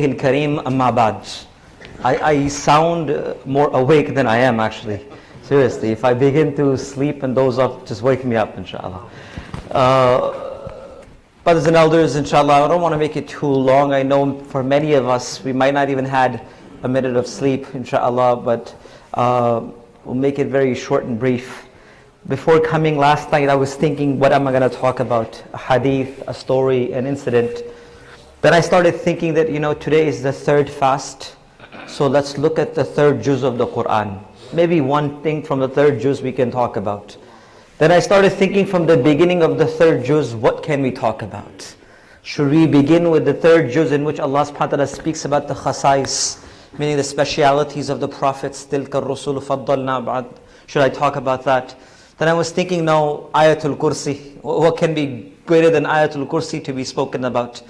Kareem amma ba'd. I sound more awake than I am actually. Seriously, if I begin to sleep and doze off, just wake me up, inshallah. Brothers and elders, inshallah, I don't want to make it too long. I know for many of us, we might not even had a minute of sleep, inshallah, but we'll make it very short and brief. Before coming last night, I was thinking, what am I going to talk about? A hadith, a story, an incident. Then I started thinking that, today is the third fast. So let's look at the third juz of the Quran. Maybe one thing from the third juz we can talk about. Then I started thinking from the beginning of the third juz, what can we talk about? Should we begin with the third juz in which Allah subhanahu wa ta'ala speaks about the khasais, meaning the specialities of the prophets, tilka ar-rusul faddalna ba'd. Should I talk about that? Then I was thinking, no, Ayatul Kursi. What can be greater than Ayatul Kursi to be spoken about?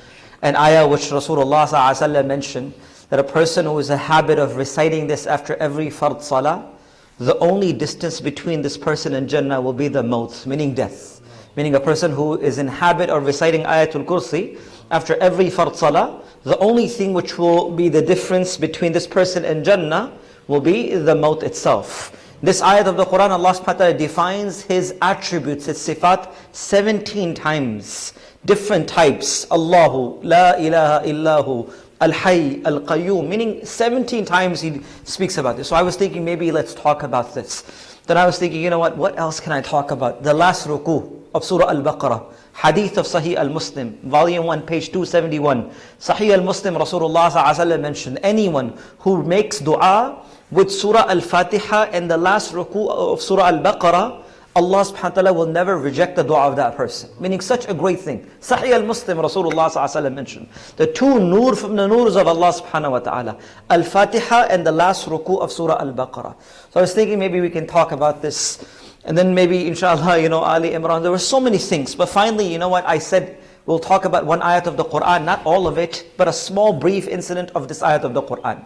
An ayah which Rasulullah ﷺ mentioned, that a person who is a habit of reciting this after every fard salah, the only distance between this person and Jannah will be the maut, meaning death. Meaning a person who is in habit of reciting Ayatul Kursi after every fard salah, the only thing which will be the difference between this person and Jannah will be the maut itself. This ayat of the Quran, Allah subhanahu wa ta'ala defines His attributes, His sifat, 17 times. Different types. Allahu, La ilaha illahu, Al-Hayy, Al-Qayyum. Meaning 17 times He speaks about this. So I was thinking, maybe let's talk about this. Then I was thinking, what else can I talk about? The last ruku of Surah Al-Baqarah. Hadith of Sahih Al-Muslim, Volume 1, page 271. Sahih Al-Muslim, Rasulullah ﷺ mentioned, anyone who makes dua with Surah Al-Fatiha and the last ruku of Surah Al-Baqarah, Allah subhanahu wa ta'ala will never reject the dua of that person. Meaning such a great thing. Sahih al-Muslim, Rasulullah ﷺ mentioned, the two nur from the nurs of Allah subhanahu wa ta'ala, Al-Fatiha and the last ruku of Surah Al-Baqarah. So I was thinking maybe we can talk about this. And then maybe inshallah, Ali Imran, there were so many things. But finally, I said, we'll talk about one ayat of the Quran, not all of it, but a small brief incident of this ayat of the Quran.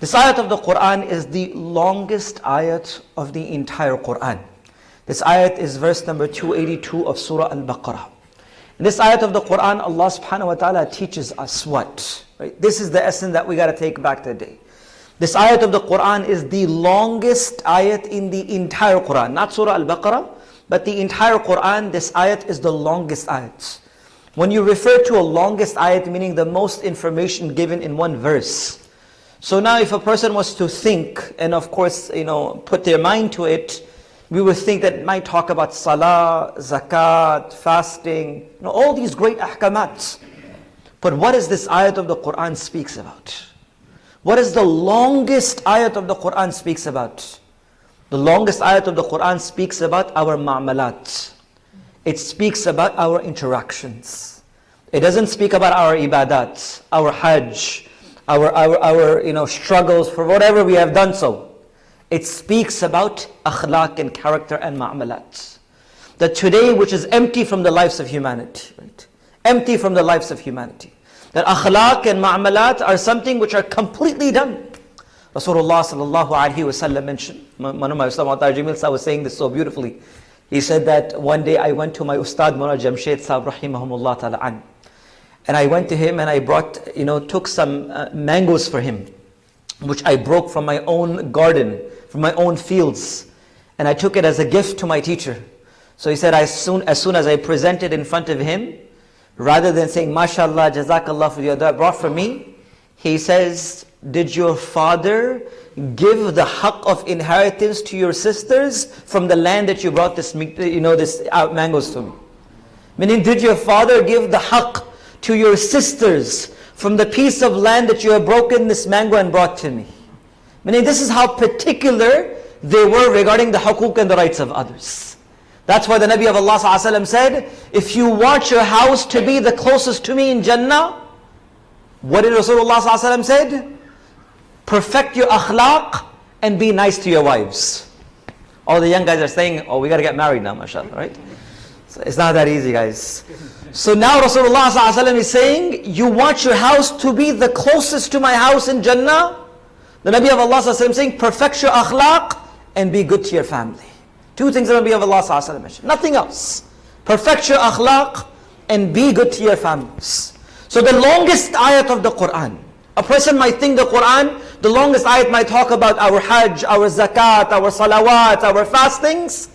This ayat of the Quran is the longest ayat of the entire Quran. This ayat is verse number 282 of Surah Al-Baqarah. In this ayat of the Quran, Allah subhanahu wa ta'ala teaches us what? Right? This is the essence that we got to take back today. This ayat of the Quran is the longest ayat in the entire Quran. Not Surah Al-Baqarah, but the entire Quran, this ayat is the longest ayat. When you refer to a longest ayat, meaning the most information given in one verse. So now if a person was to think, and of course, put their mind to it, we would think that it might talk about salah, zakat, fasting, all these great ahkamat. But what is this ayat of the Quran speaks about? What is the longest ayat of the Quran speaks about? The longest ayat of the Quran speaks about our ma'amalat. It speaks about our interactions. It doesn't speak about our ibadat, our hajj, our struggles for whatever we have done so. It speaks about akhlaq and character and ma'amalat. That today, which is empty from the lives of humanity, right? Empty from the lives of humanity. That akhlaq and ma'amalat are something which are completely done. Rasulullah sallallahu alaihi wasallam mentioned, one of my Ustad Jamil was saying this so beautifully. He said that one day I went to my Ustad Mawlana Jamshed Sahib rahimahumullah ta'ala an. And I went to him and I brought, took some mangoes for him, which I broke from my own garden, from my own fields. And I took it as a gift to my teacher. So he said, as soon as I presented in front of him, rather than saying, MashaAllah, Jazakallah for that brought for me, he says, did your father give the haqq of inheritance to your sisters from the land that you brought this mangoes to me? Meaning, did your father give the haqq to your sisters from the piece of land that you have broken this mango and brought to me? Meaning, this is how particular they were regarding the hukuk and the rights of others. That's why the Nabi of Allah ﷺ said, if you want your house to be the closest to me in Jannah, what did Rasulullah ﷺ said? Perfect your akhlaq and be nice to your wives. All the young guys are saying, we got to get married now, mashallah, right? So it's not that easy, guys. So now Rasulullah ﷺ is saying, you want your house to be the closest to my house in Jannah? The Nabi of Allah ﷺ is saying, perfect your akhlaq and be good to your family. Two things the Nabi of Allah ﷺ mentioned. Nothing else. Perfect your akhlaq and be good to your families. So the longest ayat of the Quran, A person might think the Quran, the longest ayat might talk about our hajj, our zakat, our salawat, our fastings.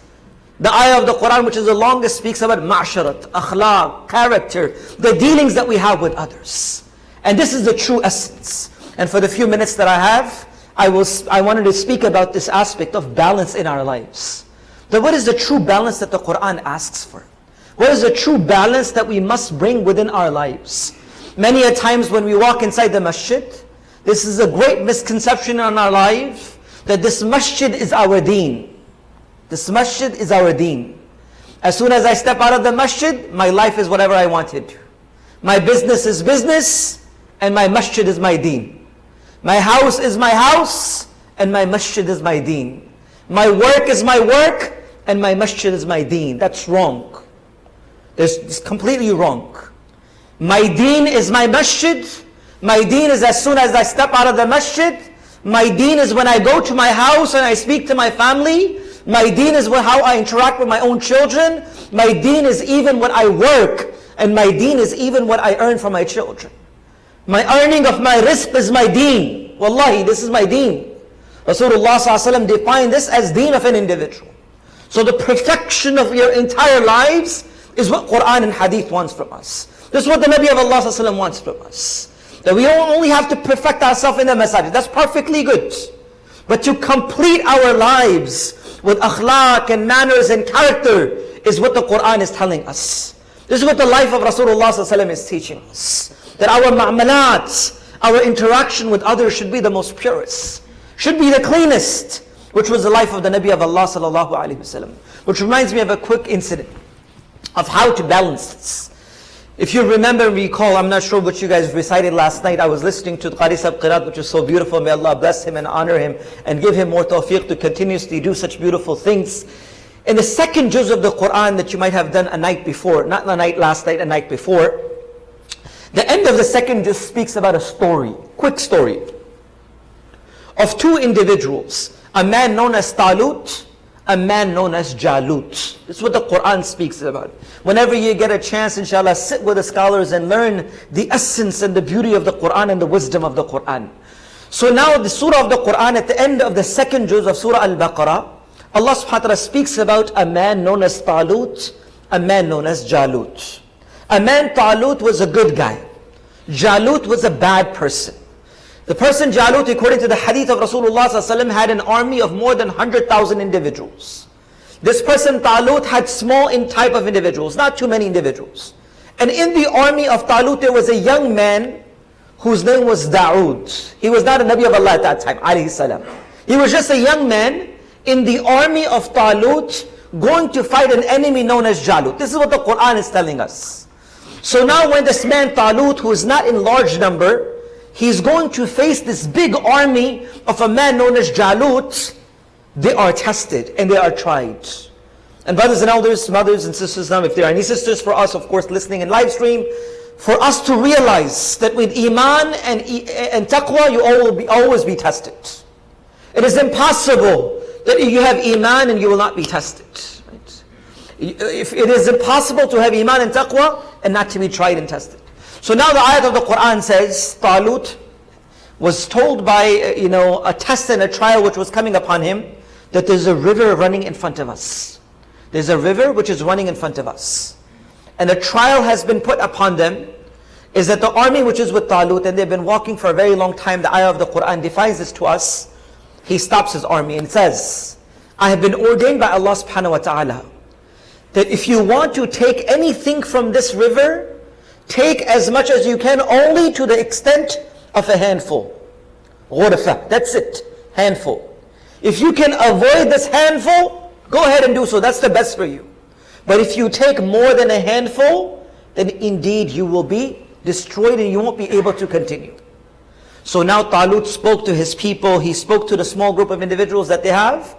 The ayah of the Quran which is the longest speaks about ma'sharat, akhlaq, character, the dealings that we have with others. And this is the true essence. And for the few minutes that I have, I wanted to speak about this aspect of balance in our lives. That what is the true balance that the Quran asks for? What is the true balance that we must bring within our lives? Many a times when we walk inside the masjid, this is a great misconception in our life, that this masjid is our deen. This masjid is our deen. As soon as I step out of the masjid, my life is whatever I want it to. My business is business, and my masjid is my deen. My house is my house, and my masjid is my deen. My work is my work, and my masjid is my deen. That's wrong. It's completely wrong. My deen is my masjid. My deen is as soon as I step out of the masjid. My deen is when I go to my house and I speak to my family. My deen is how I interact with my own children. My deen is even when I work. And my deen is even what I earn from my children. My earning of my rizq is my deen. Wallahi, this is my deen. Rasulullah ﷺ defined this as deen of an individual. So the perfection of your entire lives is what Quran and Hadith wants from us. This is what the Nabi of Allah ﷺ wants from us. That we don't only have to perfect ourselves in the masajid. That's perfectly good. But to complete our lives with akhlaq and manners and character is what the Quran is telling us. This is what the life of Rasulullah ﷺ is teaching us. That our ma'amalat, our interaction with others should be the most purest. Should be the cleanest. Which was the life of the Nabi of Allah ﷺ. Which reminds me of a quick incident of how to balance this. If you remember and recall, I'm not sure what you guys recited last night. I was listening to Qari Sahib Qiraat, which is so beautiful. May Allah bless him and honor him and give him more tawfiq to continuously do such beautiful things. In the second juz of the Quran that you might have done a night before, not the night last night, a night before, the end of the second juz speaks about a story, quick story, of two individuals. A man known as Talut, a man known as Jalut. This is what the Quran speaks about. Whenever you get a chance, inshallah, sit with the scholars and learn the essence and the beauty of the Quran and the wisdom of the Quran. So now the surah of the Quran, at the end of the second juz of Surah Al-Baqarah, Allah subhanahu wa ta'ala speaks about a man known as Talut, a man known as Jalut. A man, Talut, was a good guy. Jalut was a bad person. The person Jalut, according to the hadith of Rasulullah ﷺ, had an army of more than 100,000 individuals. This person Talut had small in type of individuals, not too many individuals. And in the army of Talut there was a young man whose name was Dawood. He was not a Nabi of Allah at that time, alayhi salam. He was just a young man in the army of Talut going to fight an enemy known as Jalut. This is what the Quran is telling us. So now when this man Talut, who is not in large number, he's going to face this big army of a man known as Jalut. They are tested and they are tried. And brothers and elders, mothers and sisters, now if there are any sisters for us, of course, listening in live stream, for us to realize that with Iman and Taqwa, you will always be tested. It is impossible that you have Iman and you will not be tested. Right? If it is impossible to have Iman and Taqwa and not to be tried and tested. So now the ayat of the Quran says, Talut was told by a test and a trial which was coming upon him, that there's a river running in front of us. There's a river which is running in front of us. And a trial has been put upon them, is that the army which is with Talut, and they've been walking for a very long time, the ayah of the Quran defines this to us. He stops his army and says, I have been ordained by Allah subhanahu wa ta'ala, that if you want to take anything from this river, take as much as you can, only to the extent of a handful. Ghurfa, that's it, handful. If you can avoid this handful, go ahead and do so, that's the best for you. But if you take more than a handful, then indeed you will be destroyed and you won't be able to continue. So now Talut spoke to his people, he spoke to the small group of individuals that they have,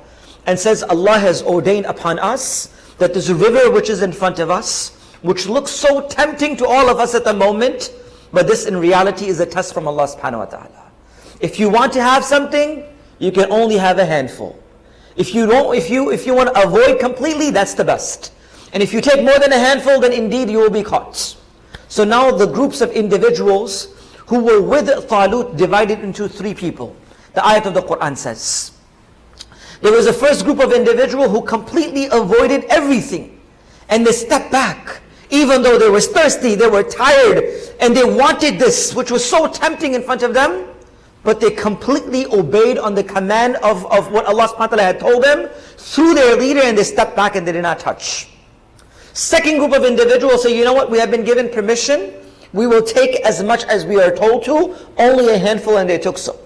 and says, Allah has ordained upon us that there's a river which is in front of us, which looks so tempting to all of us at the moment, but this in reality is a test from Allah subhanahu wa ta'ala. If you want to have something, you can only have a handful. If you want to avoid completely, that's the best. And if you take more than a handful, then indeed you will be caught. So now the groups of individuals who were with Talut divided into three people. The ayat of the Quran says, there was a first group of individuals who completely avoided everything. And they stepped back. Even though they were thirsty, they were tired, and they wanted this, which was so tempting in front of them. But they completely obeyed on the command of what Allah subhanahu wa ta'ala had told them through their leader, and they stepped back and they did not touch. Second group of individuals say, you know what, we have been given permission. We will take as much as we are told to, only a handful, and they took so.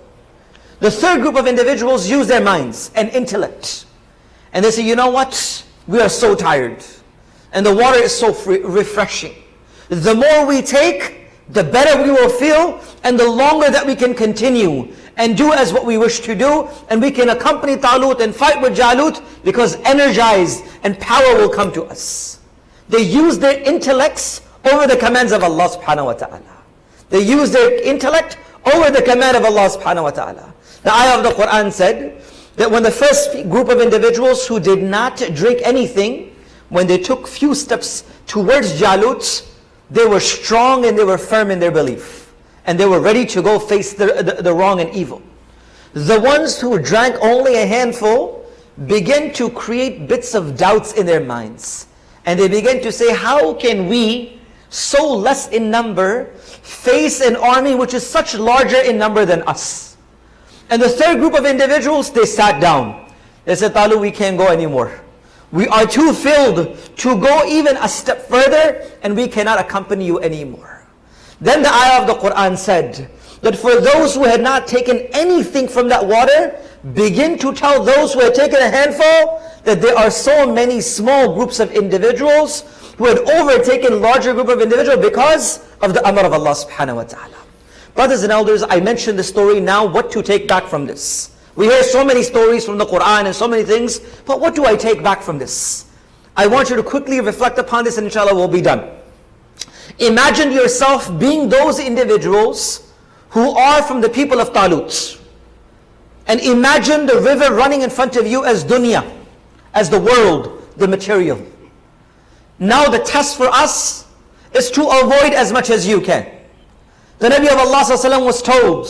The third group of individuals use their minds and intellect. And they say, you know what, we are so tired. And the water is so refreshing. The more we take, the better we will feel, and the longer that we can continue and do as what we wish to do, and we can accompany Talut and fight with Jalut, because energized and power will come to us. They use their intellects over the commands of Allah subhanahu wa ta'ala. They use their intellect over the command of Allah subhanahu wa ta'ala. The ayah of the Quran said that when the first group of individuals who did not drink anything, when they took few steps towards Jalut, they were strong and they were firm in their belief. And they were ready to go face the wrong and evil. The ones who drank only a handful began to create bits of doubts in their minds. And they began to say, how can we, so less in number, face an army which is such larger in number than us? And the third group of individuals, they sat down. They said, Talut, we can't go anymore. We are too filled to go even a step further, and we cannot accompany you anymore. Then the ayah of the Quran said that for those who had not taken anything from that water, begin to tell those who had taken a handful that there are so many small groups of individuals who had overtaken larger group of individuals because of the amr of Allah subhanahu wa ta'ala. Brothers and elders, I mentioned the story. Now what to take back from this? We hear so many stories from the Quran and so many things, but what do I take back from this? I want you to quickly reflect upon this, and inshallah we'll be done. Imagine yourself being those individuals who are from the people of Talut. And imagine the river running in front of you as dunya, as the world, the material. Now the test for us is to avoid as much as you can. The Nabi of Allah ﷺ was told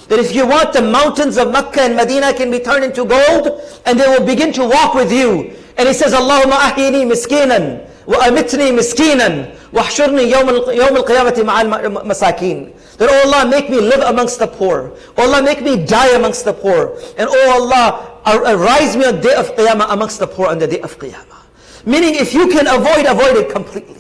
that if you want, the mountains of Mecca and Medina can be turned into gold, and they will begin to walk with you. And he says, Allahumma ahyini miskinan, wa amitni miskinan, wa ahshurni yawm al-qiyamati ma'al masakin. That, oh Allah, make me live amongst the poor. Oh Allah, make me die amongst the poor. And oh Allah, arise me on the day of Qiyamah amongst the poor on the day of Qiyamah. Meaning, if you can avoid it completely.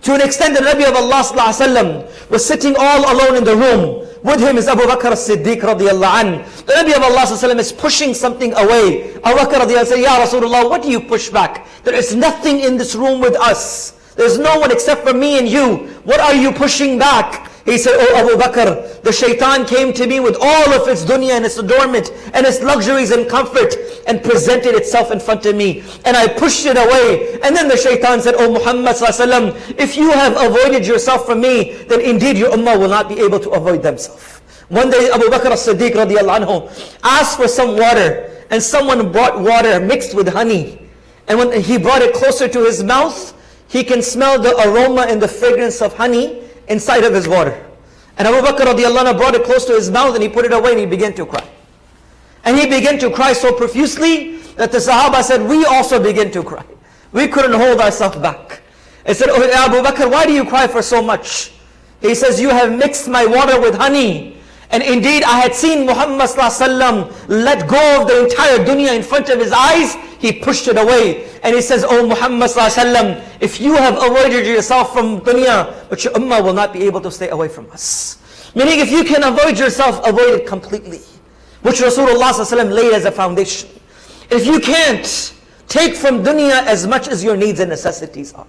To an extent, the Nabi of Allah ﷺ was sitting all alone in the room. With him is Abu Bakr as-Siddiq radiallahu anh. The Nabi of Allah ﷺ is pushing something away. Abu Bakr radiallahu anh says, Ya Rasulullah, what do you push back? There is nothing in this room with us. There's no one except for me and you. What are you pushing back? He said, oh Abu Bakr, the shaitan came to me with all of its dunya and its adornment and its luxuries and comfort, and presented itself in front of me, and I pushed it away. And then the shaitan said, oh Muhammad sallallahu alaihi wasallam, if you have avoided yourself from me, then indeed your ummah will not be able to avoid themselves. One day Abu Bakr as-Siddiq radiallahu anhu asked for some water, and someone brought water mixed with honey. And when he brought it closer to his mouth, he can smell the aroma and the fragrance of honey inside of his water. And Abu Bakr radiallahu anhu brought it close to his mouth, and he put it away, and he began to cry. And he began to cry so profusely that the Sahaba said, we also began to cry. We couldn't hold ourselves back. They said, oh Abu Bakr, why do you cry for so much? He says, you have mixed my water with honey. And indeed, I had seen Muhammad sallallahu alaihi wasallam let go of the entire dunya in front of his eyes. He pushed it away. And he says, oh Muhammad sallallahu alaihi wasallam, if you have avoided yourself from dunya, but your ummah will not be able to stay away from us. Meaning, if you can avoid yourself, avoid it completely. Which Rasulullah sallallahu alaihi wasallam laid as a foundation. If you can't, take from dunya as much as your needs and necessities are.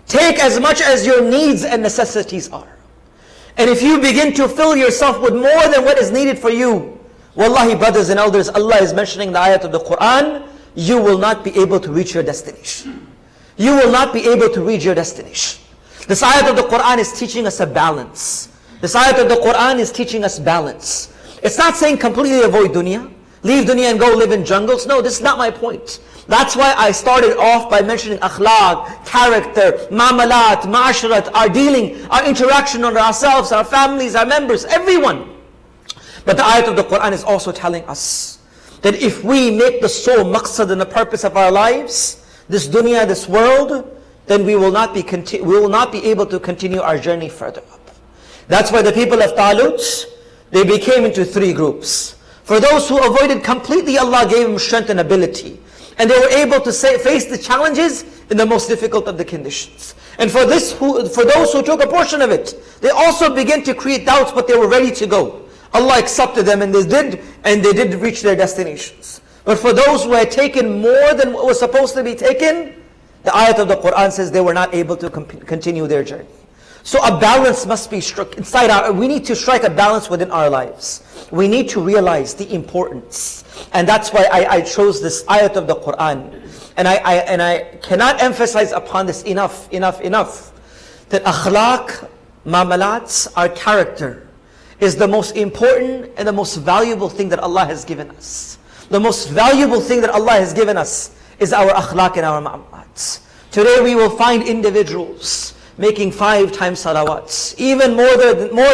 Take as much as your needs and necessities are. And if you begin to fill yourself with more than what is needed for you, wallahi, brothers and elders, Allah is mentioning the ayat of the Quran, you will not be able to reach your destination. You will not be able to reach your destination. This ayat of the Quran is teaching us a balance. This ayat of the Quran is teaching us balance. It's not saying completely avoid dunya, Leave dunya and go live in jungles? No, this is not my point. That's why I started off by mentioning akhlaq, character, ma'amalat, ma'asharat, our dealing, our interaction with ourselves, our families, our members, everyone. But the ayat of the Quran is also telling us that if we make the sole maqsad and the purpose of our lives, this dunya, this world, then we will not be able to continue our journey further up. That's why the people of Talut, they became into three groups. For those who avoided completely, Allah gave them strength and ability. And they were able to face the challenges in the most difficult of the conditions. And for those who took a portion of it, they also began to create doubts, but they were ready to go. Allah accepted them, and they did reach their destinations. But for those who had taken more than what was supposed to be taken, the ayat of the Quran says they were not able to continue their journey. So a balance must be struck we need to strike a balance within our lives. We need to realize the importance. And that's why I chose this ayat of the Quran. And I cannot emphasize upon this enough, that akhlaq, ma'amalats, our character, is the most important and the most valuable thing that Allah has given us. The most valuable thing that Allah has given us is our akhlaq and our ma'amalats. Today we will find individuals making 5 times salawats, even more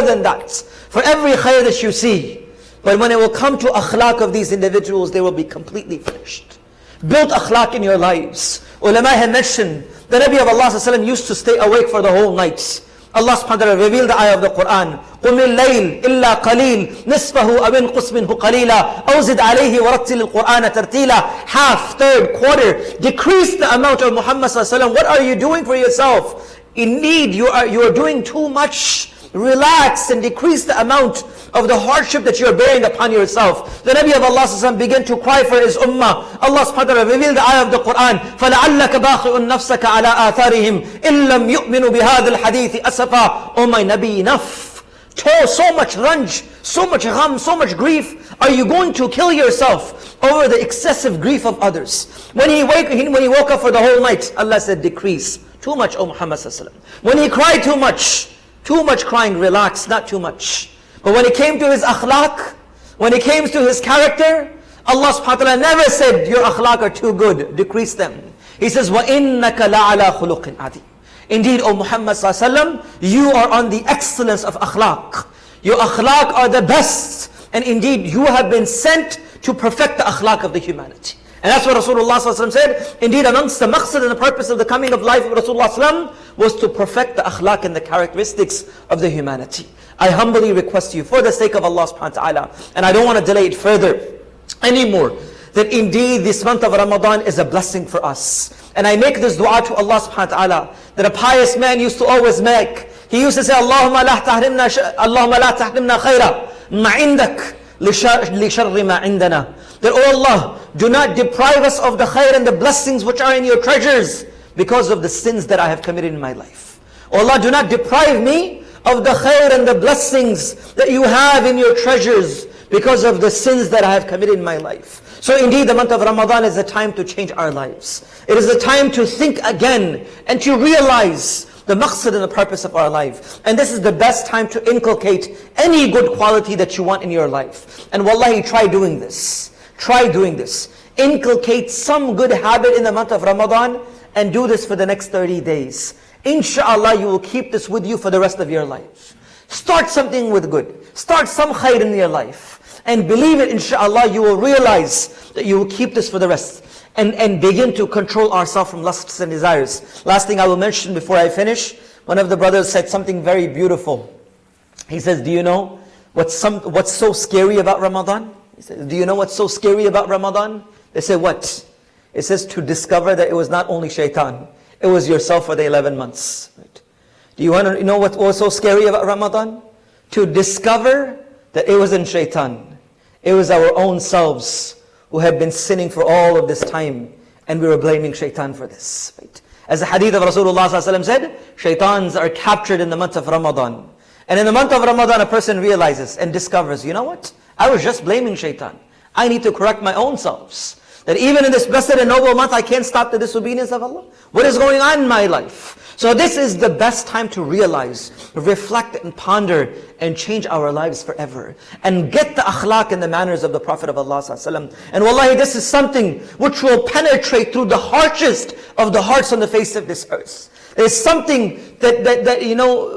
than that, for every khair that you see. But when it will come to akhlaq of these individuals, they will be completely finished. Build akhlaq in your lives. Ulama have mentioned the Nabi of Allah ﷺ used to stay awake for the whole night. Allah subhanahu wa ta'ala revealed the ayah of the Quran. قُمِ اللَّيْلِ إِلَّا قَلِيلٍ نِصْفَهُ أَوْ انْقُصْ مِنْهُ قَلِيلًا أَوْ زِدْ عَلَيْهِ وَرَتِّلِ الْقُرْآنَ تَرْتِيلًا. Half, third, quarter. Decrease the amount of Muhammad ﷺ. What are you doing for yourself? Indeed, you are doing too much. Relax and decrease the amount of the hardship that you're bearing upon yourself. The Nabi of Allah began to cry for his ummah. Allah subhanahu wa ta'ala revealed the ayah of the Quran. فَلَعَلَّكَ بَاخِعٌ نَفْسَكَ عَلَىٰ آثَارِهِمْ إِن لَمْ يُؤْمِنُوا بِهَذَا الْحَدِيثِ أَسَفًا. Oh my Nabi, enough. So much ranj, so much gham, so much grief. Are you going to kill yourself over the excessive grief of others? When he woke up for the whole night, Allah said, decrease. Too much, O Muhammad sallallahu alaihi wasallam. When he cried too much crying, relax, not too much. But when it came to his akhlaq, when it came to his character, Allah subhanahu wa ta'ala never said, your akhlaq are too good, decrease them. He says, وَإِنَّكَ لَعَلَى خُلُقٍ عَظِيمٍ. Indeed, O Muhammad sallallahu alaihi wasallam, you are on the excellence of akhlaq. Your akhlaq are the best. And indeed, you have been sent to perfect the akhlaq of the humanity. And that's what Rasulullah ﷺ said. Indeed, amongst the maqsad and the purpose of the coming of life of Rasulullah ﷺ was to perfect the akhlaq and the characteristics of the humanity. I humbly request you, for the sake of Allah subhanahu wa ta'ala, and I don't want to delay it further anymore, that indeed this month of Ramadan is a blessing for us. And I make this dua to Allah subhanahu wa ta'ala, that a pious man used to always make. He used to say, Allahumma la tahrimna khayra ma indak li sharri ma indana. That, oh Allah, do not deprive us of the khair and the blessings which are in your treasures because of the sins that I have committed in my life. Oh Allah, do not deprive me of the khair and the blessings that you have in your treasures because of the sins that I have committed in my life. So indeed, the month of Ramadan is a time to change our lives. It is a time to think again and to realize the maqsad and the purpose of our life. And this is the best time to inculcate any good quality that you want in your life. And wallahi, try doing this. Try doing this. Inculcate some good habit in the month of Ramadan and do this for the next 30 days. Inshallah, you will keep this with you for the rest of your life. Start something with good. Start some khair in your life. And believe it, inshallah, you will realize that you will keep this for the rest. And begin to control ourselves from lusts and desires. Last thing I will mention before I finish. One of the brothers said something very beautiful. He says, do you know what's so scary about Ramadan? He says, do you know what's so scary about Ramadan? They say, what? It says to discover that it was not only shaitan. It was yourself for the 11 months. Right? Do you want to know what was so scary about Ramadan? To discover that it wasn't shaitan. It was our own selves who had been sinning for all of this time. And we were blaming shaitan for this. Right? As the hadith of Rasulullah said, shaitans are captured in the month of Ramadan. And in the month of Ramadan, a person realizes and discovers, you know what? I was just blaming shaitan. I need to correct my own selves. That even in this blessed and noble month, I can't stop the disobedience of Allah? What is going on in my life? So this is the best time to realize, reflect and ponder and change our lives forever. And get the akhlaq and the manners of the Prophet of Allah ﷺ. And wallahi, this is something which will penetrate through the harshest of the hearts on the face of this earth. It's something that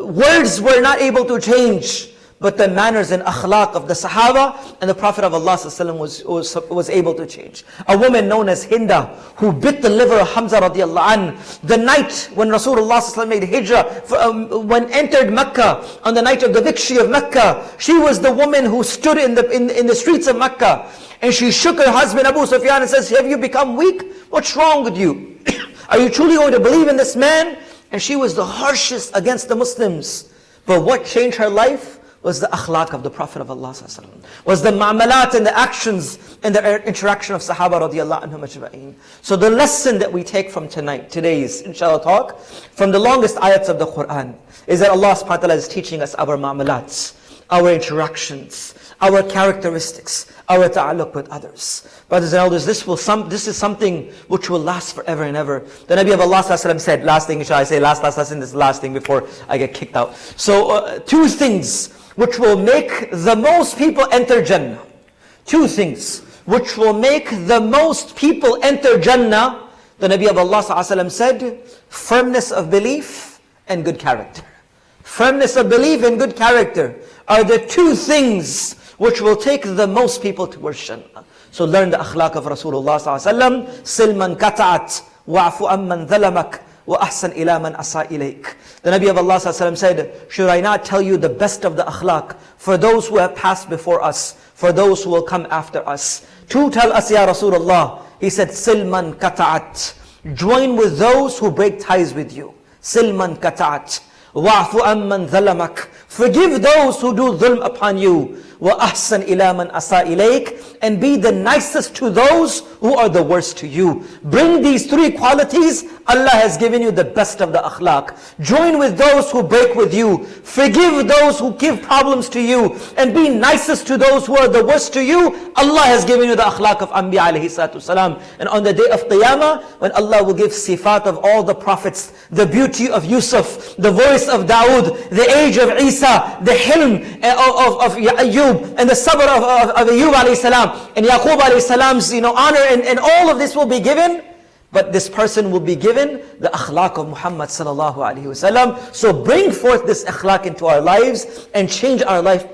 words were not able to change. But the manners and akhlaq of the Sahaba and the Prophet of Allah ﷺ was able to change. A woman known as Hinda, who bit the liver of Hamza radiallahu an, the night when Rasulullah ﷺ made hijrah, when entered Mecca, on the night of the victory of Mecca, she was the woman who stood in the streets of Mecca, and she shook her husband Abu Sufyan and says, have you become weak? What's wrong with you? Are you truly going to believe in this man? And she was the harshest against the Muslims. But what changed her life was the akhlaq of the Prophet of Allah ﷺ, was the ma'amalat and the actions and the interaction of Sahaba radiallahu anhum ajma'in. So the lesson that we take from today's inshallah talk, from the longest ayats of the Quran, is that Allah subhanahu wa ta'ala is teaching us our ma'amalats, our interactions, our characteristics, our ta'alluq with others. Brothers and elders, this is something which will last forever and ever. The Nabi of Allah ﷺ said, last thing, shall I say, last lesson, this is the last thing before I get kicked out. So two things which will make the most people enter Jannah. Two things which will make the most people enter Jannah. The Nabi of Allah ﷺ said, firmness of belief and good character. Firmness of belief and good character are the two things which will take the most people towards Jannah. So learn the akhlaq of Rasulullah ﷺ. Silman kata'at wa'fu amman dhalamak wa ahsan ila man asa ilayk. The Nabi of Allah ﷺ said, should I not tell you the best of the akhlaq for those who have passed before us, for those who will come after us? To tell us, Ya Rasulullah. He said, silman kata'at. Join with those who break ties with you. Silman kata'at. Wa'fu amman dhalamak. Forgive those who do dhulm upon you. وَأَحْسَنْ إِلَى مَنْ أَسَاءَ إِلَيْكَ. And be the nicest to those who are the worst to you. Bring these three qualities, Allah has given you the best of the akhlaq. Join with those who break with you. Forgive those who give problems to you. And be nicest to those who are the worst to you. Allah has given you the akhlaq of Anbiya alayhi salatu salam. And on the day of Qiyamah, when Allah will give sifat of all the prophets, the beauty of Yusuf, the voice of Dawood, the age of Isa, the hilm of Ayyub, and the sabr of Ayyub alayhi salam, and Yaqub alayhi salam's honor, and all of this will be given. But this person will be given the akhlaq of Muhammad sallallahu alayhi wasallam. So bring forth this akhlaq into our lives and change our life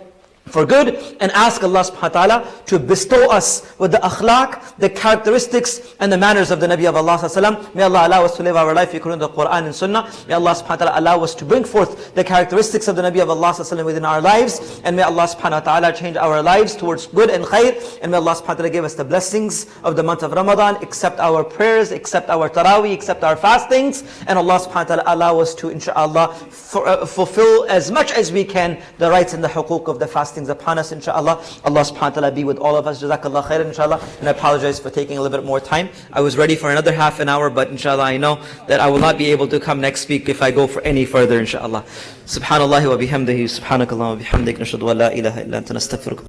for good, and ask Allah subhanahu wa ta'ala to bestow us with the akhlaq, the characteristics and the manners of the Nabi of Allah sallallahu alaihi wasallam. May Allah allow us to live our life according to the Quran and Sunnah. May Allah subhanahu wa ta'ala allow us to bring forth the characteristics of the Nabi of Allah sallallahu alaihi wasallam within our lives, and may Allah subhanahu wa ta'ala change our lives towards good and khair, and may Allah subhanahu wa ta'ala give us the blessings of the month of Ramadan, accept our prayers, accept our taraweeh, accept our fastings, and Allah subhanahu wa ta'ala allow us to inshallah fulfill as much as we can the rights and the huquq of the fasting upon us, inshallah. Allah subhanahu wa ta'ala be with all of us. Jazakallah khairan, inshallah. And I apologize for taking a little bit more time. I was ready for another half an hour, but inshallah I know that I will not be able to come next week if I go for any further, inshallah. Subhanallah wa bihamdihi, subhanakallah wa bihamdik, nashhadu an la ilaha illa anta nastaghfiruka.